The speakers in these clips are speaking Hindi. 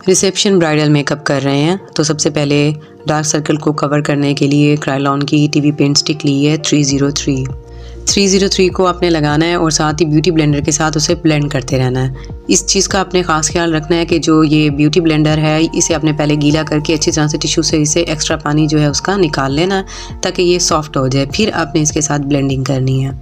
रिसेप्शन ब्राइडल मेकअप कर रहे हैं तो सबसे पहले डार्क सर्कल को कवर करने के लिए क्रायोलॉन की टीवी पेंट स्टिक ली है 303 को आपने लगाना है और साथ ही ब्यूटी ब्लेंडर के साथ उसे ब्लेंड करते रहना है। इस चीज़ का आपने ख़ास ख्याल रखना है कि जो ये ब्यूटी ब्लेंडर है इसे आपने पहले गीला करके अच्छी तरह से टिश्यू से इसे एक्स्ट्रा पानी जो है उसका निकाल लेना है ताकि ये सॉफ्ट हो जाए। फिर आपने इसके साथ ब्लेंडिंग करनी है।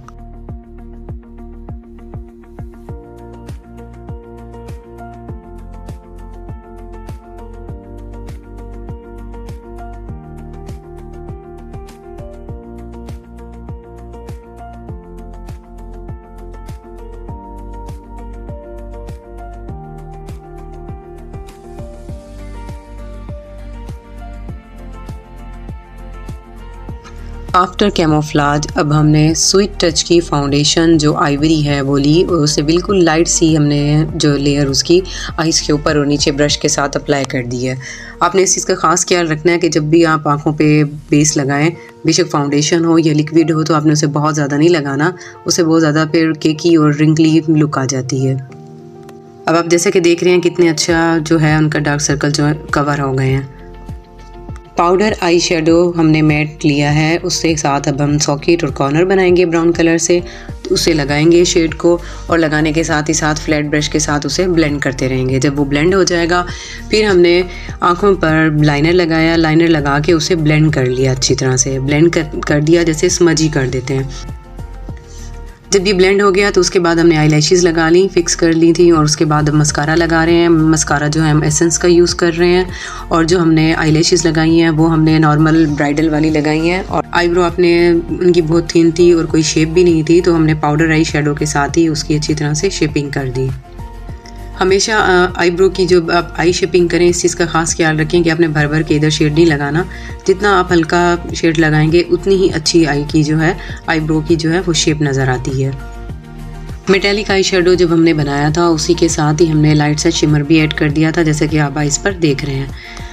आफ्टर कैमोफ्लाज अब हमने स्वीट टच की फाउंडेशन जो आइवरी है वो ली और उसे बिल्कुल लाइट सी हमने जो लेयर उसकी आइज़ के ऊपर और नीचे ब्रश के साथ अप्लाई कर दी है। आपने इस चीज़ का ख़ास ख्याल रखना है कि जब भी आप आँखों पे बेस लगाएं, बेशक फाउंडेशन हो या लिक्विड हो, तो आपने उसे बहुत ज़्यादा नहीं लगाना, उसे बहुत ज़्यादा फिर केकी और रिंकली लुक आ जाती है। अब आप जैसे कि देख रहे हैं कितने अच्छा जो है उनका डार्क सर्कल जो कवर हो गए हैं। पाउडर आई शेडो हमने मैट लिया है, उससे साथ अब हम सॉकेट और कॉर्नर बनाएंगे ब्राउन कलर से। तो उसे लगाएंगे शेड को और लगाने के साथ ही साथ फ्लैट ब्रश के साथ उसे ब्लेंड करते रहेंगे। जब वो ब्लेंड हो जाएगा फिर हमने आँखों पर लाइनर लगाया, लाइनर लगा के उसे ब्लेंड कर लिया, अच्छी तरह से ब्लेंड कर दिया, जैसे स्मजी कर देते हैं। जब ये ब्लेंड हो गया तो उसके बाद हमने आई लैशेज़ लगा ली, फिक्स कर ली थी और उसके बाद हम मस्कारा लगा रहे हैं। मस्कारा जो है हम एसेंस का यूज़ कर रहे हैं और जो हमने आई लैशेज़ लगाई हैं वो हमने नॉर्मल ब्राइडल वाली लगाई हैं। और आईब्रो अपने उनकी बहुत थिन थी और कोई शेप भी नहीं थी, तो हमने पाउडर आई शेडो के साथ ही उसकी अच्छी तरह से शेपिंग कर दी। हमेशा आईब्रो की जो आप आई शेपिंग करें इस चीज़ का ख़ास ख्याल रखें कि आपने भर भर के इधर शेड नहीं लगाना। जितना आप हल्का शेड लगाएंगे उतनी ही अच्छी आई की जो है आईब्रो की जो है वो शेप नज़र आती है। मेटेलिक आई शेडो जब हमने बनाया था उसी के साथ ही हमने लाइट सा शिमर भी ऐड कर दिया था, जैसे कि आप आइस पर देख रहे हैं।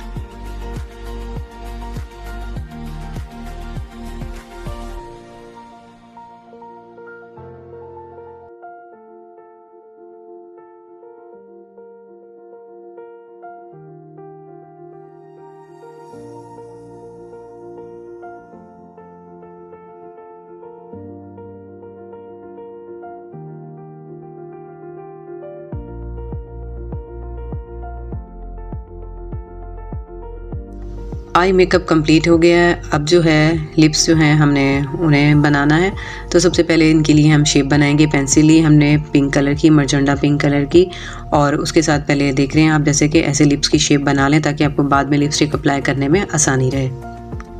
आई मेकअप कंप्लीट हो गया है। अब जो है लिप्स जो हैं हमने उन्हें बनाना है। तो सबसे पहले इनके लिए हम शेप बनाएंगे। पेंसिल ली हमने पिंक कलर की, मरजंडा पिंक कलर की, और उसके साथ पहले देख रहे हैं आप जैसे कि ऐसे लिप्स की शेप बना लें ताकि आपको बाद में लिपस्टिक अप्लाई करने में आसानी रहे।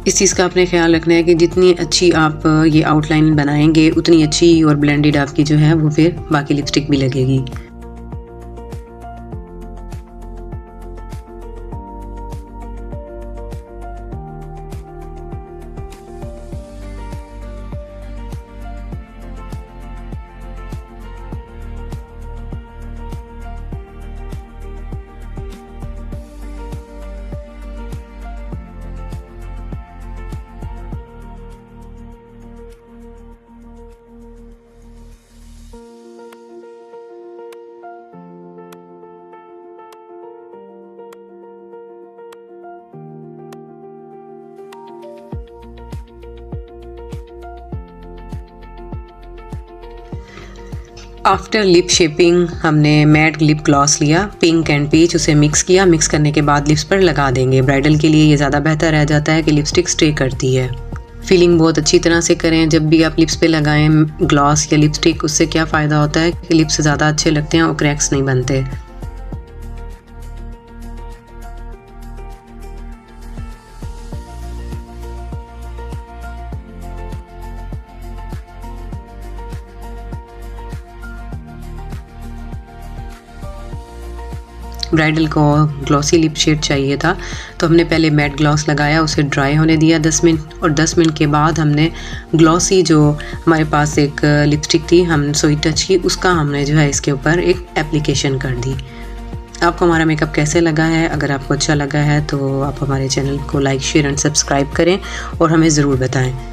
इस चीज़ का आपने ख्याल रखना है कि जितनी अच्छी आप ये आउटलाइन बनाएंगे उतनी अच्छी और ब्लेंडेड आपकी जो है वो फिर बाकी लिपस्टिक भी लगेगी। आफ्टर लिप शेपिंग हमने मैट लिप ग्लॉस लिया, पिंक एंड पीच, उसे मिक्स किया। मिक्स करने के बाद लिप्स पर लगा देंगे। ब्राइडल के लिए ये ज़्यादा बेहतर रह जाता है कि लिपस्टिक स्टे करती है। फीलिंग बहुत अच्छी तरह से करें जब भी आप लिप्स पे लगाएं ग्लॉस या लिपस्टिक। उससे क्या फ़ायदा होता है कि लिप्स ज़्यादा अच्छे लगते हैं और क्रैक्स नहीं बनते। ब्राइडल को ग्लॉसी लिप शेड चाहिए था तो हमने पहले मैट ग्लॉस लगाया, उसे ड्राई होने दिया 10 मिनट, और 10 मिनट के बाद हमने ग्लॉसी जो हमारे पास एक लिपस्टिक थी हम स्वीट टच की, उसका हमने जो है इसके ऊपर एक एप्लीकेशन कर दी। आपको हमारा मेकअप कैसे लगा है? अगर आपको अच्छा लगा है तो आप हमारे चैनल को लाइक शेयर एंड सब्सक्राइब करें और हमें ज़रूर बताएं।